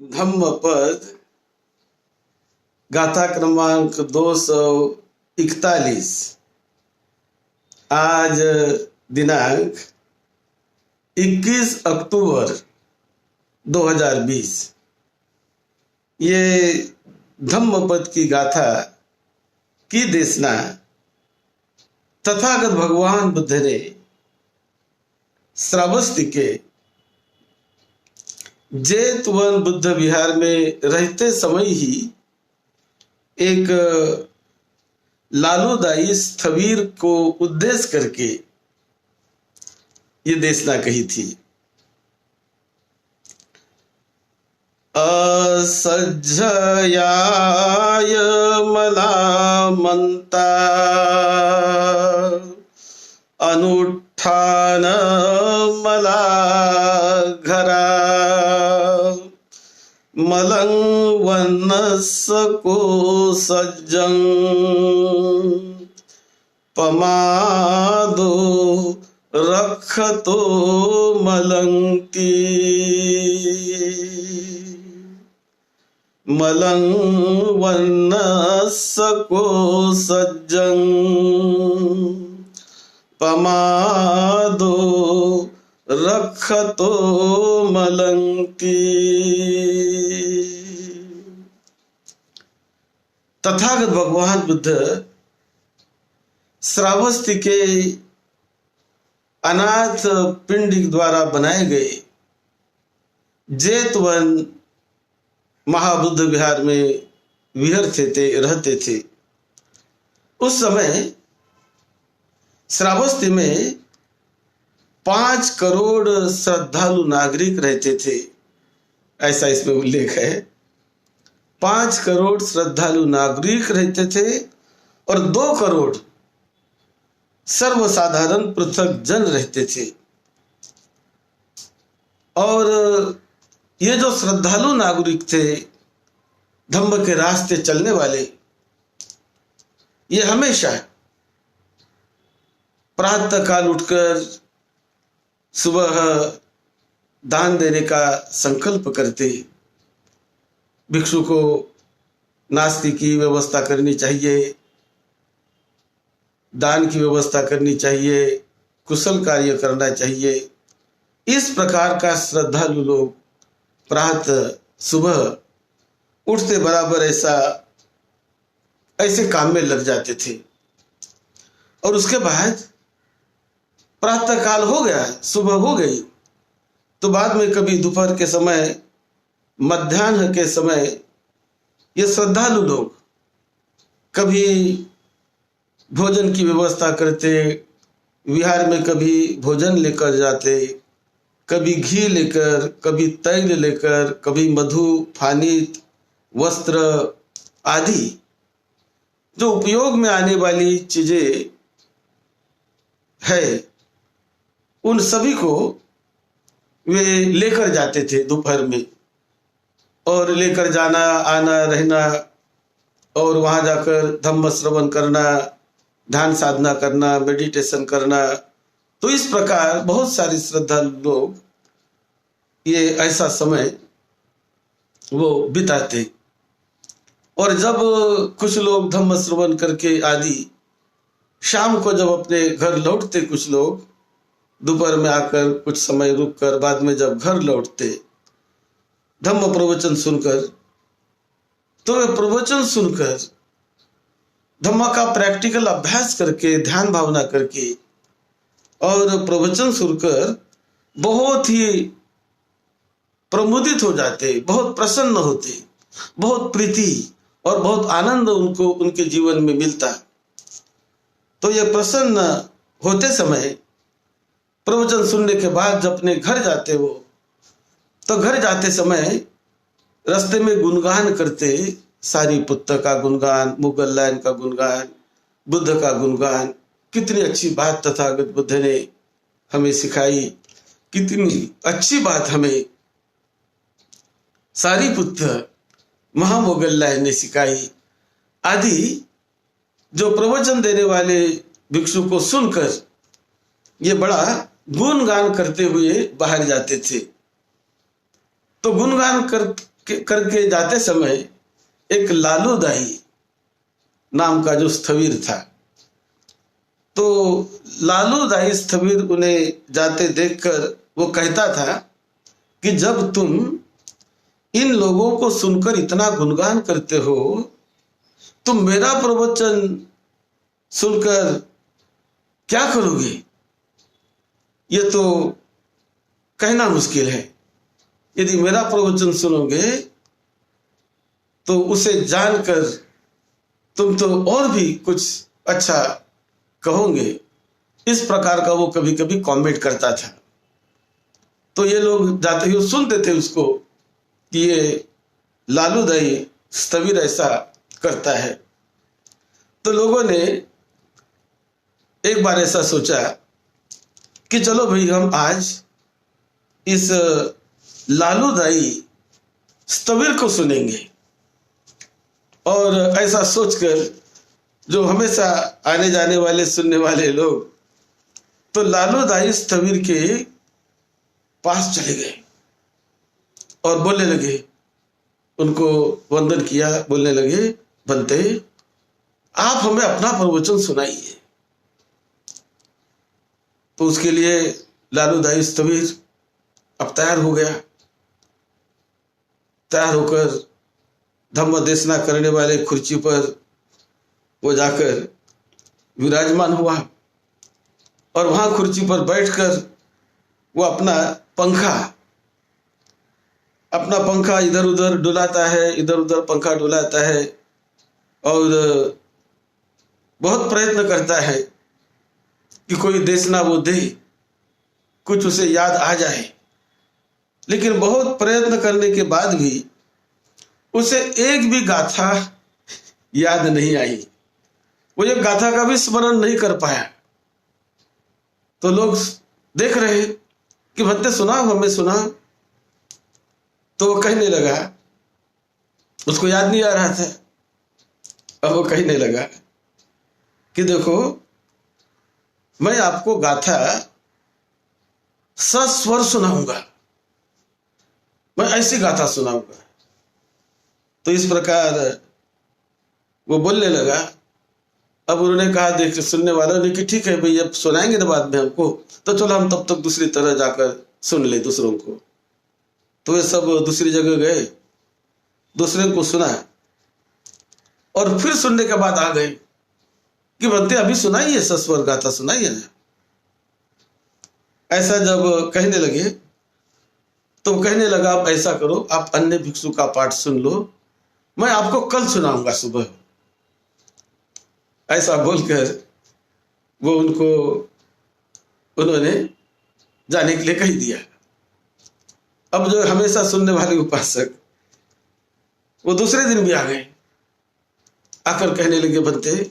धम्मपद गाथा क्रमांक 241। आज दिनांक 21 अक्टूबर 2020। ये धम्मपद की गाथा की देशना तथागत भगवान बुद्ध ने श्रावस्ती के जेतवन बुद्ध विहार में रहते समय ही एक लालूदाई स्थवीर को उद्देश्य करके ये देशना कही थी। असज्जयाय मलामंता अनुत्थान मला घरा मलं वन्नस्को सज्जं पमादो रखतो मलंकी मलं वन्नस्को सज्जं पमादो रखतो मलंकी। तथागत भगवान बुद्ध श्रावस्ती के अनाथ पिंडिक द्वारा बनाए गए जेतवन महाबुद्ध विहार में रहते थे। उस समय श्रावस्ती में 5 करोड़ श्रद्धालु नागरिक रहते थे, ऐसा इसमें उल्लेख है। 5 करोड़ श्रद्धालु नागरिक रहते थे और 2 करोड़ सर्वसाधारण पृथक जन रहते थे। और ये जो श्रद्धालु नागरिक थे, धम्म के रास्ते चलने वाले, ये हमेशा प्रातः काल उठकर सुबह दान देने का संकल्प करते। भिक्षु को नाश्ते की व्यवस्था करनी चाहिए, दान की व्यवस्था करनी चाहिए, कुशल कार्य करना चाहिए। इस प्रकार का श्रद्धालु लोग प्रातः सुबह उठते बराबर ऐसे काम में लग जाते थे। और उसके बाद प्रातः काल हो गया, सुबह हो गई, तो बाद में कभी दोपहर के समय, मध्याह्न के समय ये श्रद्धालु लोग कभी भोजन की व्यवस्था करते, विहार में कभी भोजन लेकर जाते, कभी घी लेकर, कभी तैल लेकर, कभी मधु, फानित, वस्त्र आदि जो उपयोग में आने वाली चीजें है, उन सभी को वे लेकर जाते थे दोपहर में। और लेकर जाना, आना, रहना और वहां जाकर धम्म श्रवण करना, ध्यान साधना करना, मेडिटेशन करना। तो इस प्रकार बहुत सारी श्रद्धालु लोग ये ऐसा समय वो बिताते। और जब कुछ लोग धम्म श्रवण करके आदि शाम को जब अपने घर लौटते, कुछ लोग दोपहर में आकर कुछ समय रुककर बाद में जब घर लौटते धम्म प्रवचन सुनकर, तो वे प्रवचन सुनकर धम्म का प्रैक्टिकल अभ्यास करके, ध्यान भावना करके और प्रवचन सुनकर बहुत ही प्रमुदित हो जाते, बहुत प्रसन्न होते, बहुत प्रीति और बहुत आनंद उनको उनके जीवन में मिलता। तो ये प्रसन्न होते समय प्रवचन सुनने के बाद जब अपने घर जाते वो, तो घर जाते समय रास्ते में गुणगान करते, सारीपुत्त का गुणगान, मुगल लाइन का गुणगान, बुद्ध का गुणगान। कितनी अच्छी बात तथागत बुद्ध ने हमें सिखाई, कितनी अच्छी बात हमें सारीपुत्त महामुगल लाइन ने सिखाई आदि। जो प्रवचन देने वाले भिक्षु को सुनकर ये बड़ा गुणगान करते हुए बाहर जाते थे। तो गुणगान करके जाते समय एक लालू दाई नाम का जो स्थवीर था, तो लालू दाई स्थवीर उन्हें जाते देखकर वो कहता था कि जब तुम इन लोगों को सुनकर इतना गुणगान करते हो, तुम मेरा प्रवचन सुनकर क्या करोगे? ये तो कहना मुश्किल है। यदि मेरा प्रवचन सुनोगे तो उसे जानकर तुम तो और भी कुछ अच्छा कहोगे। इस प्रकार का वो कभी कभी कमेंट करता था। तो ये लोग जाते ही सुनते थे उसको कि ये लालू दाई स्थवीर ऐसा करता है। तो लोगों ने एक बार ऐसा सोचा कि चलो भाई हम आज इस लालू दाई स्थवीर को सुनेंगे। और ऐसा सोचकर जो हमेशा आने जाने वाले सुनने वाले लोग तो लालू दाई स्थवीर के पास चले गए और बोलने लगे, उनको वंदन किया, बोलने लगे, बनते आप हमें अपना प्रवचन सुनाइए। तो उसके लिए लालू दाई स्थवीर अब तैयार हो गया। तैयार होकर धम्म देशना करने वाले कुर्सी पर वो जाकर विराजमान हुआ और वहां कुर्सी पर बैठकर वो अपना पंखा इधर उधर डुलाता है, इधर उधर पंखा डुलाता है और बहुत प्रयत्न करता है कि कोई देशना वो दे, कुछ उसे याद आ जाए। लेकिन बहुत प्रयत्न करने के बाद भी उसे एक भी गाथा याद नहीं आई। वो एक गाथा का भी स्मरण नहीं कर पाया। तो लोग देख रहे कि भत्ते सुनाओ, हमें सुनाओ। तो वो कहने लगा, उसको याद नहीं आ रहा था। अब वो कहने लगा कि देखो, मैं आपको गाथा सस्वर सुनाऊंगा, मैं ऐसी गाथा सुनाऊंगा। तो इस प्रकार वो बोलने लगा। अब उन्होंने कहा, देख सुनने वालों ने कि ठीक है भाई, अब सुनाएंगे ना बाद में हमको, तो चलो हम तब तक दूसरी तरह जाकर सुन ले दूसरों को। तो वे सब दूसरी जगह गए, दूसरे को सुना और फिर सुनने के बाद आ गए कि बनते अभी सुनाइए, सस्वर गाथा सुनाइए ना। ऐसा जब कहने लगे तो कहने लगा, आप ऐसा करो, आप अन्य भिक्षु का पाठ सुन लो, मैं आपको कल सुनाऊंगा सुबह। ऐसा बोलकर वो उन्होंने जाने के लिए कह दिया। अब जो हमेशा सुनने वाले उपासक वो दूसरे दिन भी आ गए, आकर कहने लगे, बनते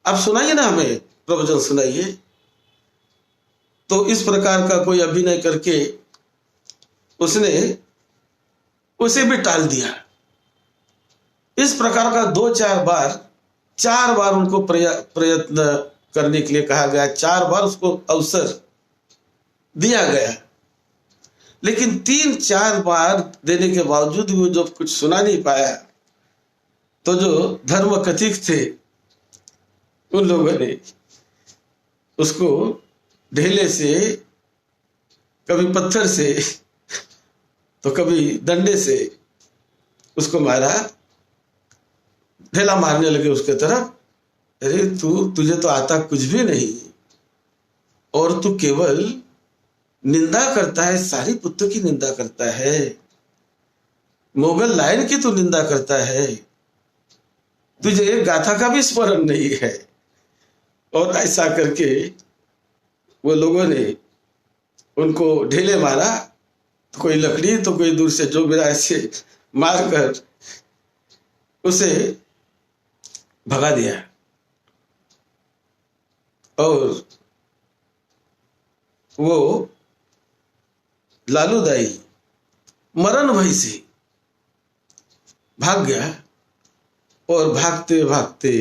आप सुनाइए ना, हमें प्रवचन सुनाइए। तो इस प्रकार का कोई अभिनय करके उसने उसे भी टाल दिया। इस प्रकार का 4 बार उनको प्रयत्न करने के लिए कहा गया, 4 बार उसको अवसर दिया गया। लेकिन 3-4 बार देने के बावजूद वो जब कुछ सुना नहीं पाया, तो जो धर्म कथिक थे उन लोगों ने उसको ढेले से, कभी पत्थर से तो कभी डंडे से उसको मारा। ढेला मारने लगे उसके तरफ, अरे तुझे तो आता कुछ भी नहीं और तू केवल निंदा करता है, सारी पुत्र की निंदा करता है, मोगल लाइन की तू निंदा करता है, तुझे एक गाथा का भी स्मरण नहीं है। और ऐसा करके वो लोगों ने उनको ढेले मारा, तो कोई लकड़ी तो कोई दूर से जो मेरा ऐसे मारकर उसे भगा दिया। और वो लालू दाई मरण भय से भाग गया और भागते भागते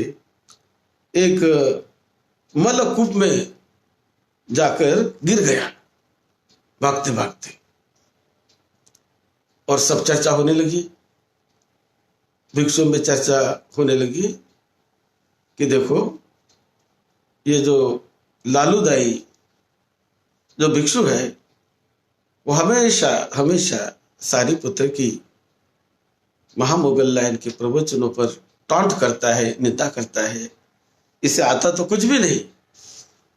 एक मलकूप में जाकर गिर गया। भागते भागते और सब चर्चा होने लगी, भिक्षु में चर्चा होने लगी कि देखो ये जो लालूदाई जो भिक्षु है वो हमेशा हमेशा सारिपुत्र की महामोगल लाइन के प्रवचनों पर टॉन्ट करता है, निंदा करता है, इसे आता तो कुछ भी नहीं,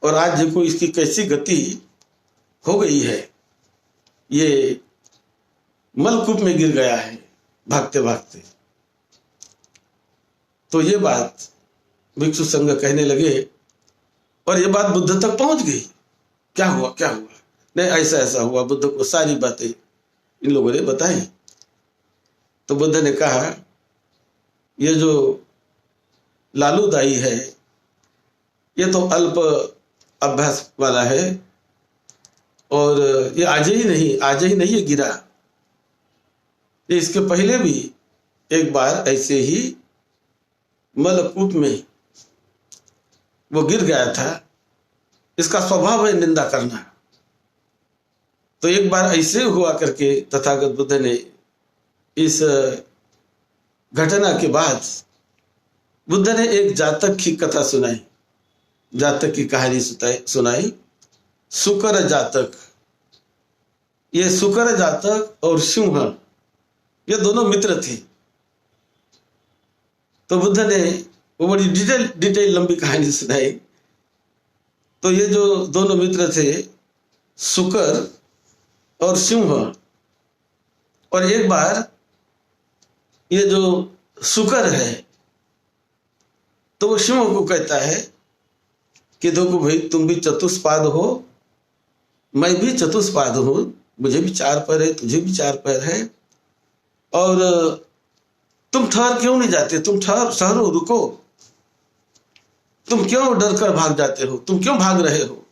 और आज देखो इसकी कैसी गति हो गई है, ये मलकूप में गिर गया है भागते भागते। तो ये बात भिक्षु संघ कहने लगे और ये बात बुद्ध तक पहुंच गई। क्या हुआ क्या हुआ? नहीं ऐसा ऐसा हुआ। बुद्ध को सारी बातें इन लोगों ने बताई। तो बुद्ध ने कहा ये जो लालूदाई है ये तो अल्प अभ्यास वाला है, और ये आज ही नहीं ये गिरा, ये इसके पहले भी एक बार ऐसे ही मलकूप में वो गिर गया था। इसका स्वभाव है निंदा करना। तो एक बार ऐसे हुआ करके तथागत बुद्ध ने इस घटना के बाद बुद्ध ने एक जातक की कथा सुनाई, जातक की कहानी सुनाई। सुकर जातक, ये सुकर जातक और सिंह ये दोनों मित्र थे। तो बुद्ध ने वो बड़ी डिटेल लंबी कहानी सुनाई। तो ये जो दोनों मित्र थे सुकर और सिंह, और एक बार ये जो सुकर है तो वो सिंह को कहता है कि देखो भाई तुम भी चतुष्पाद हो, मैं भी चतुष्पाद हूं, मुझे भी 4 पैर है, तुझे भी 4 पैर है, और तुम ठहर क्यों नहीं जाते? तुम ठहरो, रुको, तुम क्यों डर कर भाग जाते हो? तुम क्यों भाग रहे हो?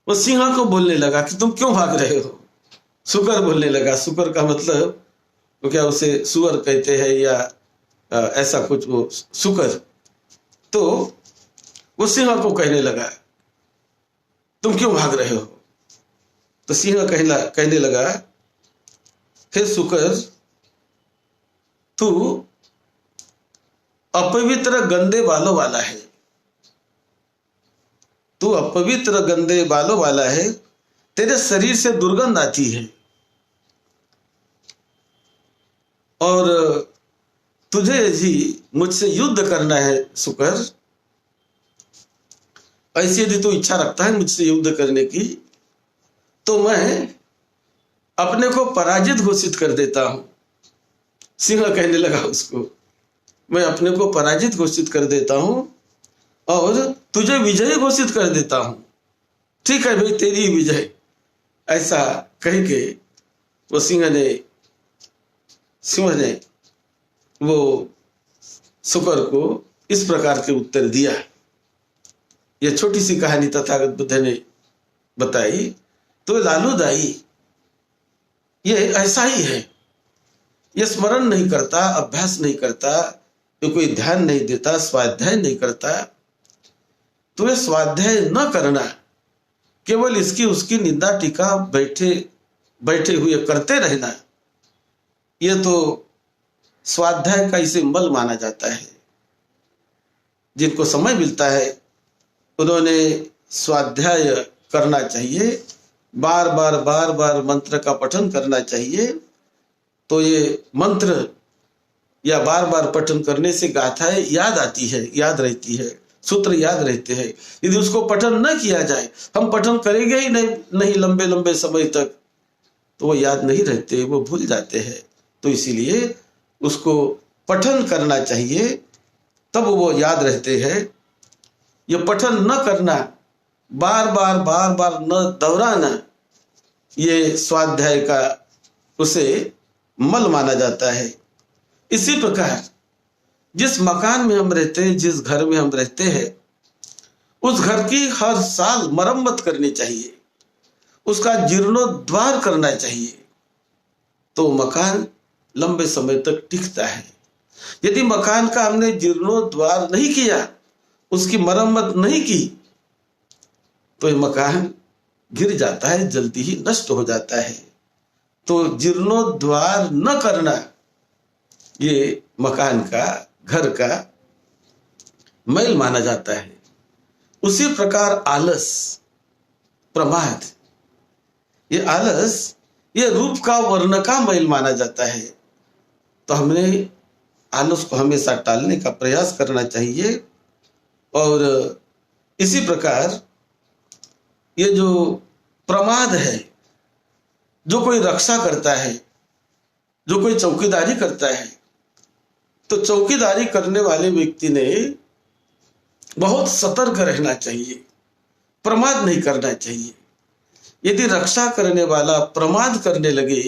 वो सिंह को बोलने लगा कि तुम क्यों भाग रहे हो? सुकर बोलने लगा। सुकर का मतलब वो क्या, उसे सुअर कहते हैं या ऐसा कुछ, वो सुकर। तो वो सिंह को कहने लगा तुम क्यों भाग रहे हो? तो सिंह कहने लगा हे सुकर, तू अपवित्र गंदे बालों वाला है, तू अपवित्र गंदे बालों वाला है, तेरे शरीर से दुर्गंध आती है, और तुझे यदि मुझसे युद्ध करना है सुकर, ऐसी यदि तू इच्छा रखता है मुझसे युद्ध करने की, तो मैं अपने को पराजित घोषित कर देता हूं। सिंह कहने लगा उसको, मैं अपने को पराजित घोषित कर देता हूं और तुझे विजयी घोषित कर देता हूं। ठीक है भाई, तेरी विजय, ऐसा कह के वो सिंह ने वो सुकर को इस प्रकार के उत्तर दिया। यह छोटी सी कहानी तथागत बुद्ध ने बताई। तो लालूदाई ये ऐसा ही है, ये स्मरण नहीं करता, अभ्यास नहीं करता, ये कोई ध्यान नहीं देता, स्वाध्याय नहीं करता। तो ये स्वाध्याय न करना, केवल इसकी उसकी निंदा टीका बैठे हुए करते रहना, ये तो स्वाध्याय का इसे मल माना जाता है। जिनको समय मिलता है उन्होंने स्वाध्याय करना चाहिए, बार बार मंत्र का पठन करना चाहिए। तो ये मंत्र या बार बार पठन करने से गाथाएं याद आती है, याद रहती है, सूत्र याद रहते हैं। यदि उसको पठन न किया जाए, हम पठन करेंगे ही नहीं लंबे समय तक, तो वो याद नहीं रहते, वो भूल जाते हैं। तो इसीलिए उसको पठन करना चाहिए, तब वो याद रहते हैं। ये पठन न करना, बार बार न दोहराना, ये स्वाध्याय का उसे मल माना जाता है। इसी प्रकार जिस मकान में हम रहते हैं, जिस घर में हम रहते हैं, उस घर की हर साल मरम्मत करनी चाहिए, उसका जीर्णोद्धार करना चाहिए, तो मकान लंबे समय तक टिकता है। यदि मकान का हमने जीर्णोद्धार नहीं किया, उसकी मरम्मत नहीं की, तो ये मकान गिर जाता है, जल्दी ही नष्ट हो जाता है। तो जीर्णोद्धार न करना ये मकान का, घर का मैल माना जाता है। उसी प्रकार आलस, प्रमाद, ये आलस, ये रूप का, वर्ण का मैल माना जाता है। तो हमने आलस को हमेशा टालने का प्रयास करना चाहिए। और इसी प्रकार ये जो प्रमाद है, जो कोई रक्षा करता है, जो कोई चौकीदारी करता है, तो चौकीदारी करने वाले व्यक्ति ने बहुत सतर्क रहना चाहिए, प्रमाद नहीं करना चाहिए। यदि रक्षा करने वाला प्रमाद करने लगे,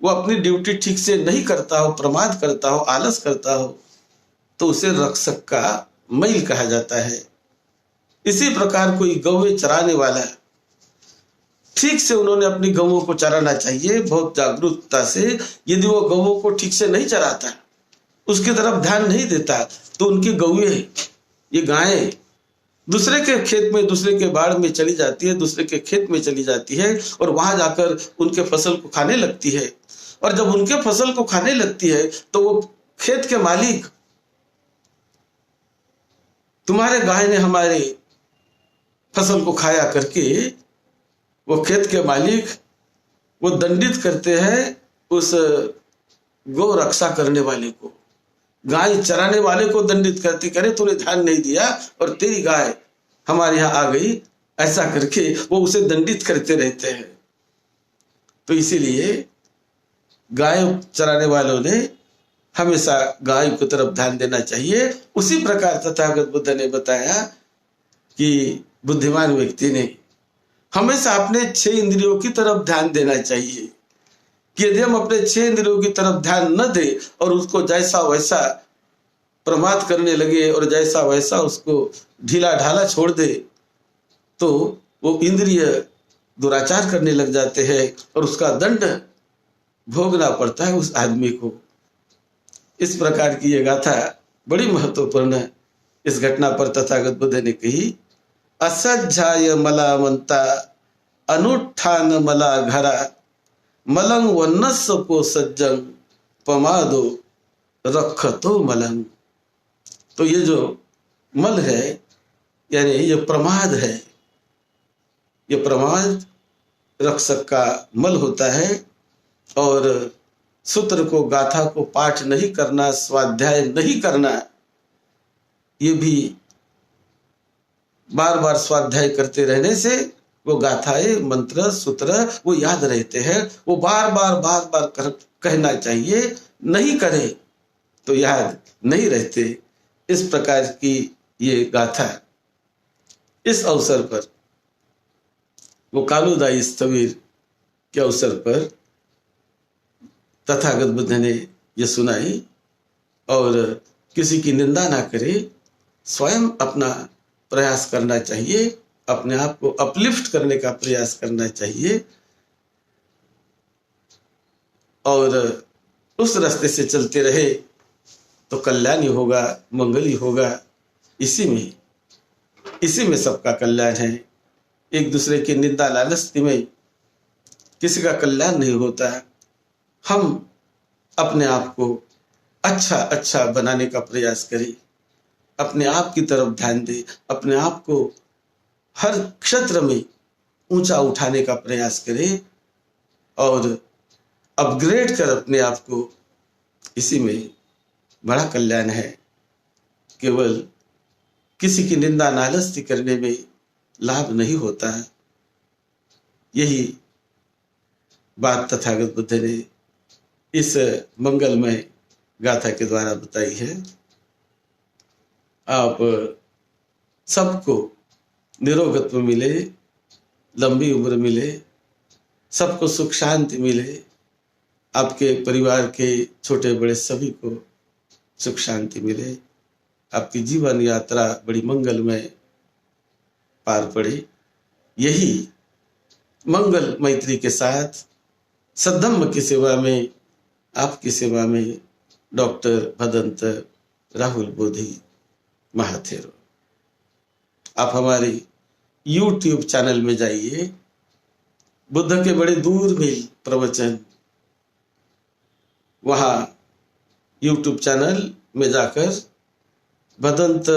वो अपनी ड्यूटी ठीक से नहीं करता हो, प्रमाद करता हो, आलस करता हो, तो उसे रक्षक का मैल कहा जाता है। इसी प्रकार कोई गौएं चराने वाला, ठीक से उन्होंने अपनी गौओं को चराना चाहिए बहुत जागरूकता से। यदि वो गौओं को ठीक से नहीं चराता, उसकी तरफ ध्यान नहीं देता, तो उनकी गौएं, ये गायें दूसरे के खेत में, दूसरे के बाड़ में चली जाती है, दूसरे के खेत में चली जाती है और वहां जाकर उनके फसल को खाने लगती है। और जब उनके फसल को खाने लगती है तो वो खेत के मालिक, तुम्हारे गाय ने हमारे फसल को खाया करके, वो खेत के मालिक वो दंडित करते हैं उस गौ रक्षा करने वाले को, गाय चराने वाले को दंडित करते, करे तूने ध्यान नहीं दिया और तेरी गाय हमारे यहाँ आ गई, ऐसा करके वो उसे दंडित करते रहते हैं। तो इसीलिए गाय चराने वालों ने हमेशा गाय की तरफ ध्यान देना चाहिए। उसी प्रकार तथागत बुद्ध ने बताया कि बुद्धिमान व्यक्ति ने हमेशा अपने 6 इंद्रियों की तरफ ध्यान देना चाहिए कि यदि हम अपने 6 इंद्रियों की तरफ ध्यान न दे और उसको जैसा वैसा प्रमाद करने लगे और जैसा वैसा उसको ढीला ढाला छोड़ दे, तो वो इंद्रिय दुराचार करने लग जाते हैं और उसका दंड भोगना पड़ता है उस आदमी को। इस प्रकार की ये गाथा बड़ी महत्वपूर्ण इस घटना पर तथागत बुद्ध ने कही। असज्जाय मलामंता अनुत्थान मला घरा मलंग वन्नस को सज्जन पमादो रखतो मलंग। तो ये जो मल है, यानी ये प्रमाद है, ये प्रमाद रक्षक का मल होता है। और सूत्र को, गाथा को पाठ नहीं करना, स्वाध्याय नहीं करना, ये भी बार बार स्वाध्याय करते रहने से वो गाथाएं, मंत्र, सूत्र वो याद रहते हैं। वो बार बार कहना चाहिए, नहीं करे तो याद नहीं रहते। इस प्रकार की ये गाथा इस अवसर पर, वो कालुदाई स्थविर के अवसर पर तथागत बुद्ध ने ये सुनाई। और किसी की निंदा ना करे, स्वयं अपना प्रयास करना चाहिए, अपने आप को अपलिफ्ट करने का प्रयास करना चाहिए और उस रास्ते से चलते रहे तो कल्याण ही होगा, मंगल ही होगा। इसी में सबका कल्याण है। एक दूसरे की निंदा लालस्ती में किसी का कल्याण नहीं होता। हम अपने आप को अच्छा बनाने का प्रयास करें, अपने आप की तरफ ध्यान दें, अपने आप को हर क्षेत्र में ऊंचा उठाने का प्रयास करें और अपग्रेड कर अपने आप को। इसी में बड़ा कल्याण है। केवल किसी की निंदा नालस्ती करने में लाभ नहीं होता है। यही बात तथागत बुद्ध ने इस मंगलमय गाथा के द्वारा बताई है। आप सबको निरोगत्व मिले, लंबी उम्र मिले, सबको सुख शांति मिले, आपके परिवार के छोटे बड़े सभी को सुख शांति मिले, आपकी जीवन यात्रा बड़ी मंगलमय पार पड़े। यही मंगल मैत्री के साथ सद्धम्म की सेवा में, आपकी सेवा में डॉक्टर भदंत राहुल बोधी महाथेरो। आप हमारे YouTube चैनल में जाइए, बुद्ध के बड़े दूर में प्रवचन, वहाँ YouTube चैनल में जाकर भदंत,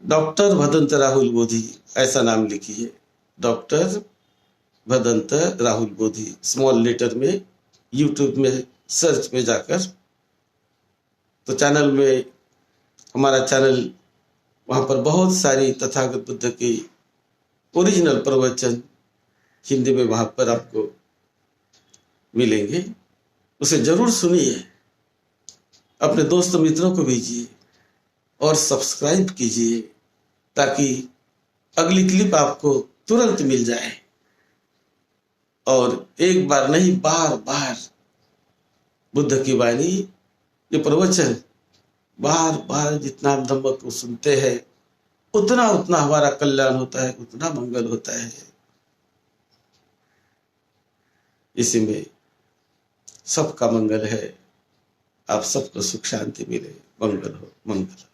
डॉक्टर भदंत राहुल बोधी ऐसा नाम लिखिए, doctor Bhadant Rahul Bodhi small letter में YouTube में सर्च में जाकर, तो चैनल में हमारा चैनल, वहाँ पर बहुत सारी तथागत बुद्ध की ओरिजिनल प्रवचन हिंदी में वहाँ पर आपको मिलेंगे। उसे जरूर सुनिए, अपने दोस्त मित्रों को भेजिए और सब्सक्राइब कीजिए ताकि अगली क्लिप आपको तुरंत मिल जाए। और एक बार नहीं, बार बार बुद्ध की वाणी, ये प्रवचन बार बार जितना हम धम्म को सुनते हैं उतना उतना हमारा कल्याण होता है, उतना मंगल होता है। इसी में सबका मंगल है। आप सबको सुख शांति मिले, मंगल हो, मंगल।